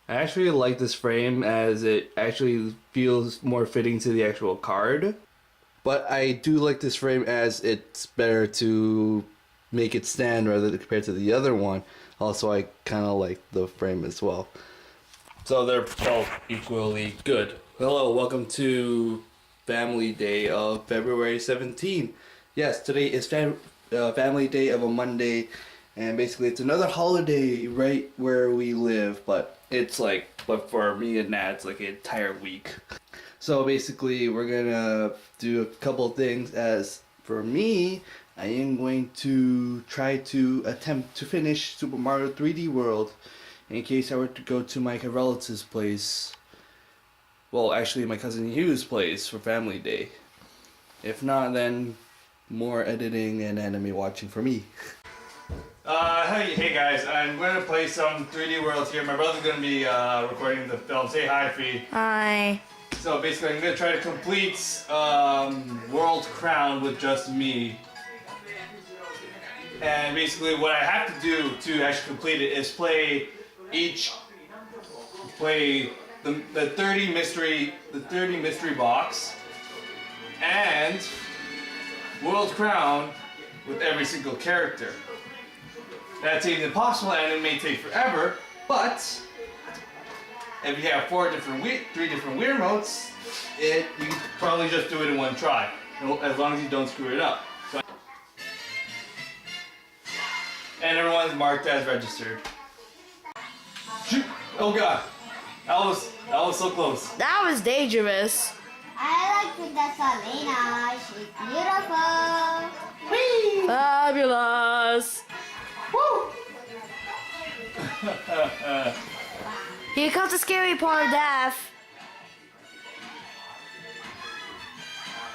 I actually like this frame as it actually feels more fitting to the actual card. But I do like this frame as it's better to make it stand rather than compared to the other one. Also, I kind of like the frame as well. So they're both equally good. Hello, welcome to Family Day of February 17th. Yes, today is Family Day of a Monday, and basically it's another holiday right where we live, but for me and Nat, it's like an entire week. So basically we're gonna do a couple of things. As for me, I am going to try to attempt to finish Super Mario 3D World in case I were to go to my relative's place. Well, actually my cousin Hugh's place for Family Day. If not, then more editing and anime watching for me. Hey guys, I'm going to play some 3D Worlds here. My brother's going to be recording the film. Say hi, Fee. Hi. So basically I'm going to try to complete World Crown with just me. And basically what I have to do to actually complete it is play the 30 mystery box and World Crown with every single character. That seems impossible and it may take forever, but if you have three different weird modes, you can probably just do it in one try, as long as you don't screw it up. So, and everyone's marked as registered. Shoot! Oh god, that was so close. That was dangerous. I like Princess Selena. She's beautiful. Whee! Fabulous. Woo! Here comes the scary part of death.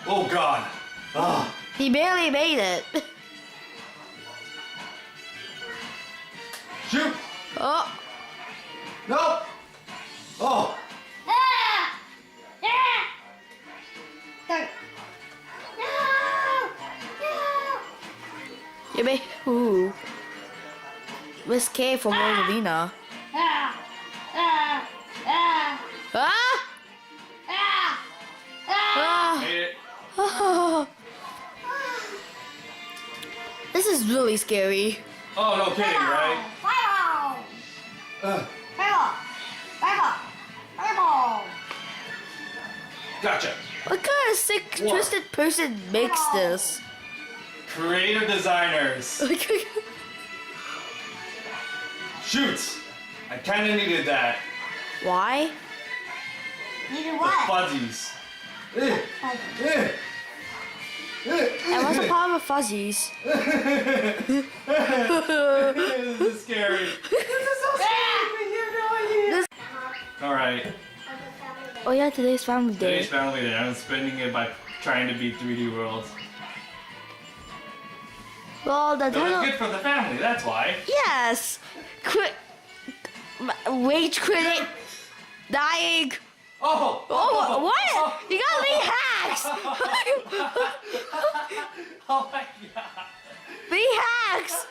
Oh god. Oh. He barely made it. Shoot! Oh. No! Oh! Ah! Ah! Third. No! No! You may. Ooh. Miss K from Rosalina. Ah! Ah! Ah! Ah! Ah! Ah! Ah! Made it. Oh. This is really scary. Oh, no kidding, right? Fireball! Uh, Fireball! Fireball! Fireball! gotcha. What kind of sick, What? twisted person makes this? Creative designers. Shoot! I kinda needed that. Why? Needed The what? fuzzies. Eh, eh, And what's the problem with fuzzies? This is scary. Alright. Oh yeah, today's family Today's day. Family Day. I'm spending it by trying to beat 3D World. Well, the So it's title. good for the family, that's why. Yes. Rage critic dying. Oh! Oh, what? Oh, You got me hacks. oh my god. Me hacks.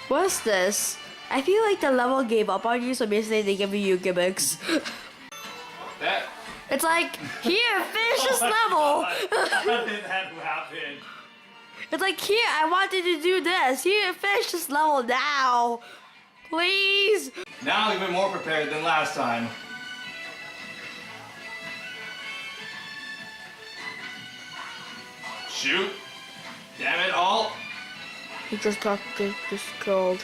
What's this? I feel like the level gave up on you, so basically they give you gimmicks. That. It's like, here, finish this level. How did that happen? It's like, here, I wanted to do this. Here, finish this level now. Please. Now even more prepared than last time. Shoot! Damn it all! He just got killed.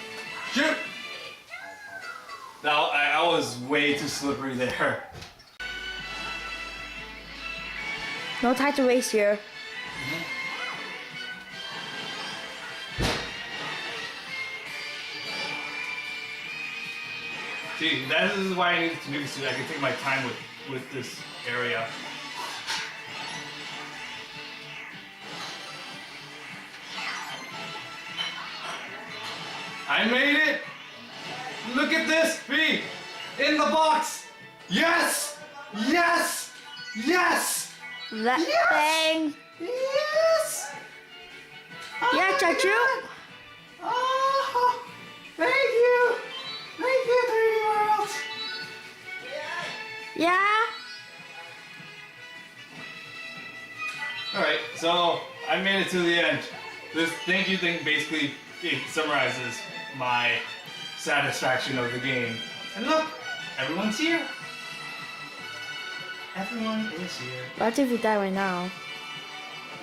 Shoot! No, I was way too slippery there. No time to waste here. See, that is why I needed to do this so I can take my time with this area. I made it! Look at this, B! In the box! Yes! Yes! Yes! That Yes! thing. Yes! Yeah, Chachu. Oh, thank you! Thank you, 3D World! Yeah? Alright, so I made it to the end. This thank you thing basically it summarizes my satisfaction of the game. And look, everyone's here. Everyone is here. What if you die right now?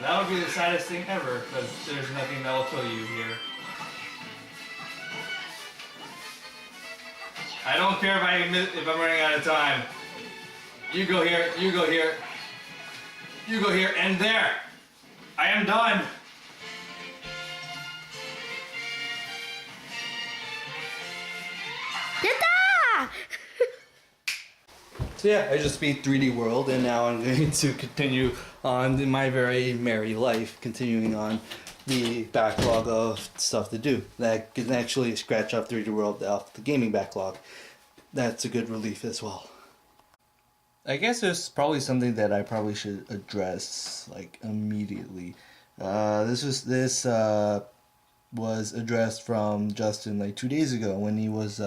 That would be the saddest thing ever, because there's nothing that will kill you here. I don't care if I'm running out of time. You go here, you go here, you go here, and there! I am done! Yatta! So yeah, I just beat 3D World, and now I'm going to continue on in my very merry life, continuing on the backlog of stuff to do. That can actually scratch off 3D World off the gaming backlog. That's a good relief as well. I guess there's probably something that I probably should address like immediately. This was addressed from Justin like 2 days ago when he was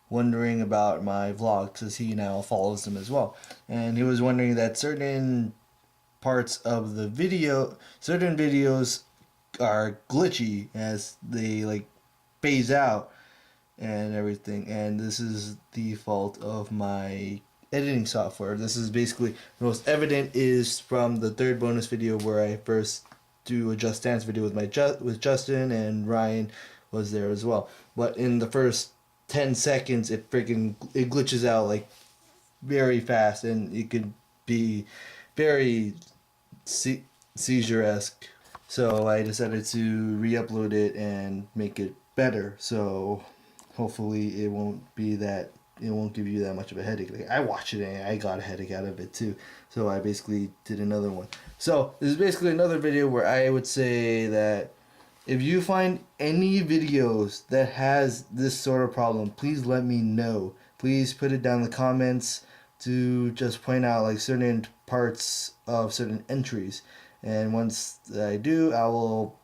wondering about my vlogs, because he now follows them as well, and he was wondering that certain parts of the video, certain videos are glitchy as they like phase out and everything, and this is the fault of my editing software. This is basically the most evident is from the third bonus video where I first do a Just Dance video with Justin, and Ryan was there as well. But in the first 10 seconds it glitches out like very fast, and it could be very seizure-esque. So I decided to re-upload it and make it better. So hopefully it won't give you that much of a headache. Like, I watched it and I got a headache out of it too. So I basically did another one. So this is basically another video where I would say that if you find any videos that has this sort of problem, please let me know. Please put it down in the comments to just point out like certain parts of certain entries. And once I do, I will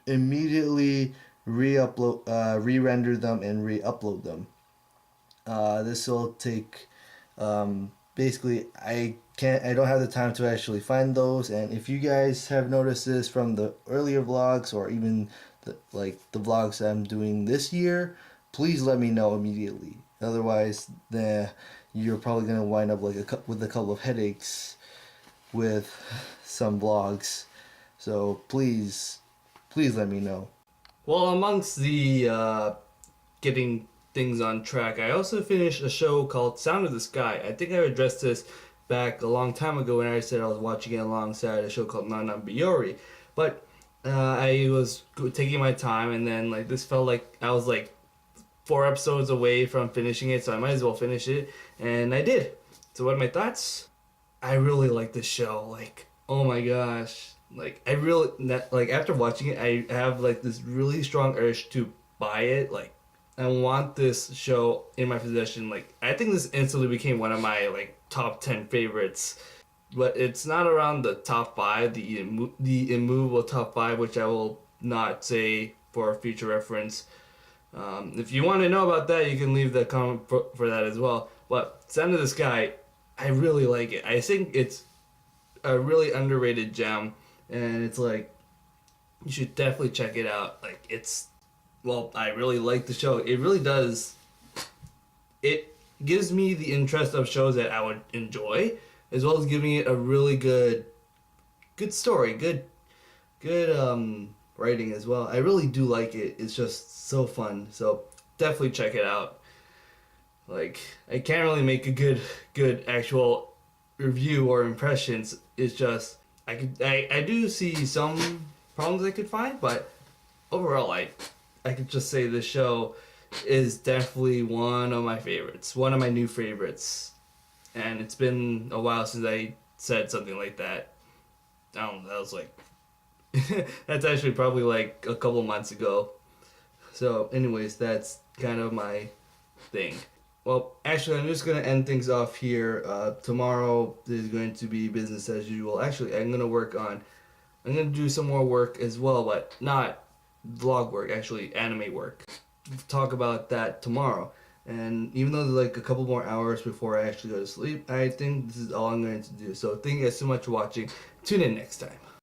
immediately re-render them and re-upload them. This will take basically I don't have the time to actually find those, and if you guys have noticed this from the earlier vlogs or even the vlogs I'm doing this year, please let me know immediately. Otherwise you're probably gonna wind up like with a couple of headaches with some vlogs. So please let me know. Well, amongst the getting things on track, I also finished a show called Sound of the Sky. I think I addressed this back a long time ago when I said I was watching it alongside a show called Nanan Biori. But I was taking my time, and then like this felt like I was like 4 episodes away from finishing it, so I might as well finish it, and I did. So what are my thoughts? I really like this show. Like, oh my gosh. Like, I really, like, after watching it, I have like this really strong urge to buy it. Like, I want this show in my possession. Like, I think this instantly became one of my like top 10 favorites, but it's not around the top 5, the immovable top 5, which I will not say for future reference. If you want to know about that, you can leave the comment for that as well. But Sound of the Sky, I really like it. I think it's a really underrated gem, and it's like, you should definitely check it out. Like, I really like the show. It really does. It gives me the interest of shows that I would enjoy, as well as giving it a really good story, good writing as well. I really do like it. It's just so fun. So definitely check it out. Like, I can't really make a good actual review or impressions. It's just I do see some problems I could find, but overall I could just say this show is definitely one of my favorites, one of my new favorites. And it's been a while since I said something like that. I don't know, that was like that's actually probably like a couple months ago. So anyways, that's kind of my thing. Well, actually, I'm just going to end things off here. Tomorrow is going to be business as usual. Actually, I'm going to do some more work as well, but not vlog work, actually anime work. Talk about that tomorrow. And even though there's like a couple more hours before I actually go to sleep, I think this is all I'm going to do. So thank you guys so much for watching. Tune in next time.